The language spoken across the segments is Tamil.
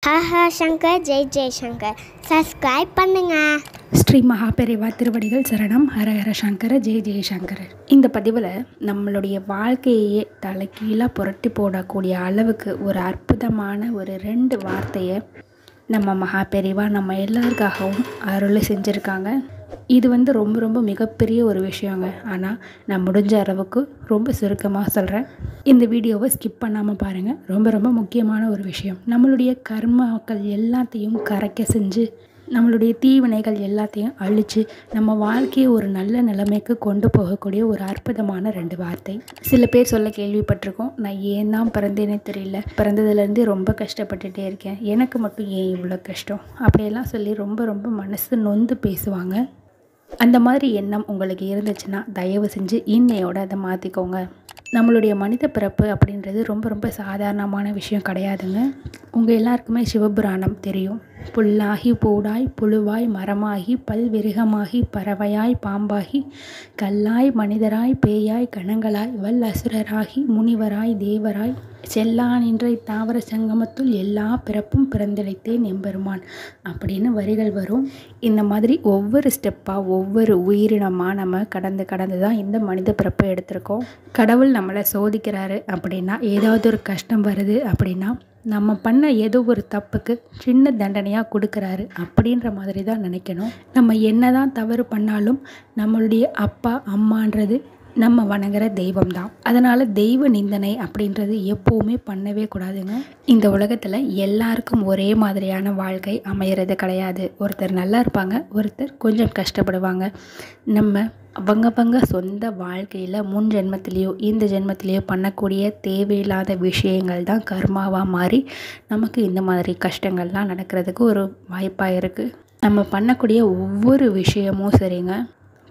ஹர் சங்கர் ஜெய் ஜெய்சங்கர் சப்ஸ்கிரைப் பண்ணுங்க. ஸ்ரீ மகாபெரிவா திருவடிகள் சரணம். ஹர ஹர சங்கர ஜெய் ஜெய்சங்கர். இந்த பதிவில் நம்மளுடைய வாழ்க்கையே தலைகீழாக புரட்டி போடக்கூடிய அளவுக்கு ஒரு அற்புதமான ஒரு 2 வார்த்தையை நம்ம மகாபெரிவா நம்ம எல்லாருக்காகவும் அருள் செஞ்சுருக்காங்க. இது ரொம்ப ரொம்ப மிகப்பெரிய ஒரு விஷயங்க. ஆனால் நான் முடிஞ்ச அளவுக்கு ரொம்ப சுருக்கமாக சொல்கிறேன். இந்த வீடியோவை ஸ்கிப் பண்ணாமல் பாருங்கள். ரொம்ப ரொம்ப முக்கியமான ஒரு விஷயம். நம்மளுடைய கர்மாக்கள் எல்லாத்தையும் கரைக்க செஞ்சு நம்மளுடைய தீவினைகள் எல்லாத்தையும் அழித்து நம்ம வாழ்க்கையை ஒரு நல்ல நிலைமைக்கு கொண்டு போகக்கூடிய ஒரு அற்புதமான 2 வார்த்தை. சில பேர் சொல்ல கேள்விப்பட்டிருக்கோம், நான் ஏன் தான் பிறந்தேனே தெரியல, பிறந்ததுலேருந்து ரொம்ப கஷ்டப்பட்டுட்டே இருக்கேன், எனக்கு மட்டும் ஏன் இவ்வளோ கஷ்டம் அப்படியெல்லாம் சொல்லி ரொம்ப ரொம்ப மனசு நொந்து பேசுவாங்க. அந்த மாதிரி எண்ணம் உங்களுக்கு இருந்துச்சுன்னா தயவு செஞ்சு இன்னையோட அதை மாற்றிக்கோங்க. நம்மளுடைய மனித பிறப்பு அப்படின்றது ரொம்ப ரொம்ப சாதாரணமான விஷயம் கிடையாதுங்க. உங்கள் எல்லாருக்குமே சிவபுராணம் தெரியும். புல்லாகி பூடாய் புழுவாய் மரமாகி பல்விருகமாகி பறவையாய் பாம்பாகி கல்லாய் மனிதராய் பேயாய் கணங்களாய் வல் அசுரராகி முனிவராய் தேவராய் செல்லா நின்ற தாவர சங்கமத்துள் எல்லா பிறப்பும் பிறந்திழைத்தேன் எம்பெருமான் அப்படின்னு வரிகள் வரும். இந்த மாதிரி ஒவ்வொரு ஸ்டெப்பாக ஒவ்வொரு உயிரினமாக நம்ம கடந்து தான் இந்த மனித பிறப்பை எடுத்திருக்கோம். கடவுள் நம்மளை சோதிக்கிறாரு அப்படின்னா, ஏதாவது ஒரு கஷ்டம் வருது அப்படின்னா, நம்ம பண்ண ஏதோ ஒரு தப்புக்கு சின்ன தண்டனையாக கொடுக்குறாரு அப்படின்ற மாதிரி தான் நினைக்கணும். நம்ம என்ன தான் தவறு பண்ணாலும் நம்மளுடைய அப்பா அம்மான்றது நம்ம வணங்குற தெய்வம் தான். அதனால் தெய்வ நிந்தனை அப்படின்றது எப்போவுமே பண்ணவே கூடாதுங்க. இந்த உலகத்தில் எல்லாருக்கும் ஒரே மாதிரியான வாழ்க்கை அமையிறது கிடையாது. ஒருத்தர் நல்லா இருப்பாங்க, ஒருத்தர் கொஞ்சம் கஷ்டப்படுவாங்க. நம்ம அவங்க சொந்த வாழ்க்கையில் முன் ஜென்மத்திலேயோ இந்த ஜென்மத்திலேயோ பண்ணக்கூடிய தேவையில்லாத விஷயங்கள் தான் கர்மாவாக மாறி நமக்கு இந்த மாதிரி கஷ்டங்கள்லாம் நடக்கிறதுக்கு ஒரு வாய்ப்பாக இருக்குது. நம்ம பண்ணக்கூடிய ஒவ்வொரு விஷயமும் சரிங்க,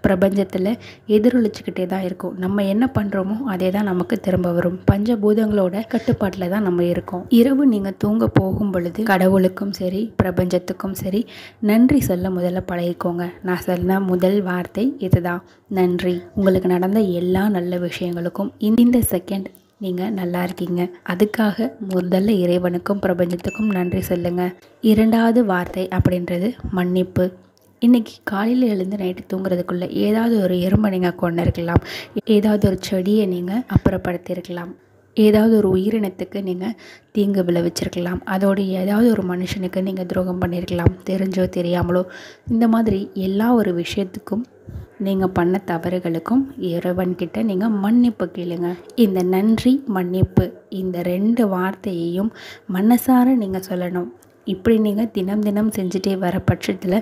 பிரபஞ்சத்தில் எதிரொலிச்சுக்கிட்டே தான் இருக்கும். நம்ம என்ன பண்ணுறோமோ அதே தான் நமக்கு திரும்ப வரும். பஞ்சபூதங்களோட கட்டுப்பாட்டில் தான் நம்ம இருக்கோம். இரவு நீங்கள் தூங்க போகும் பொழுது கடவுளுக்கும் சரி பிரபஞ்சத்துக்கும் சரி நன்றி சொல்ல முதல்ல பழகிக்கோங்க. நான் சொன்ன முதல் வார்த்தை இதுதான், நன்றி. உங்களுக்கு நடந்த எல்லா நல்ல விஷயங்களுக்கும் இந்த செகண்ட் நீங்கள் நல்லா இருக்கீங்க, அதுக்காக முதல்ல இறைவனுக்கும் பிரபஞ்சத்துக்கும் நன்றி சொல்லுங்கள். 2வது வார்த்தை அப்படின்றது மன்னிப்பு. இன்றைக்கி காலையில் எழுந்து நைட்டு தூங்குறதுக்குள்ளே ஏதாவது ஒரு எறும்பை நீங்கள் கொண்டு இருக்கலாம், ஏதாவது ஒரு செடியை நீங்கள் அப்புறப்படுத்தியிருக்கலாம், ஏதாவது ஒரு உயிரினத்துக்கு நீங்கள் தீங்கு விளைவிச்சிருக்கலாம், அதோடு ஏதாவது ஒரு மனுஷனுக்கு நீங்கள் துரோகம் பண்ணியிருக்கலாம், தெரிஞ்சோ தெரியாமலோ. இந்த மாதிரி எல்லா ஒரு விஷயத்துக்கும் நீங்கள் பண்ண தவறுகளுக்கும் இறைவன்கிட்ட நீங்கள் மன்னிப்பு கேளுங்க. இந்த நன்றி மன்னிப்பு இந்த 2 வார்த்தையையும் மனசார நீங்கள் சொல்லணும். இப்படி நீங்கள் தினம் செஞ்சுட்டே வர பட்சத்தில்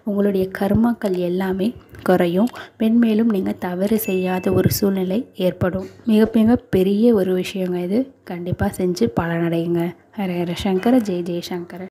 உங்களுடைய கர்மாக்கள் எல்லாமே குறையும். மென்மேலும் நீங்கள் தவறு செய்யாத ஒரு சூழ்நிலை ஏற்படும். மிக பெரிய ஒரு விஷயங்க இது. கண்டிப்பாக செஞ்சு பலனடையுங்க. ஹர ஹர சங்கர ஜெய் ஜெய்சங்கர்.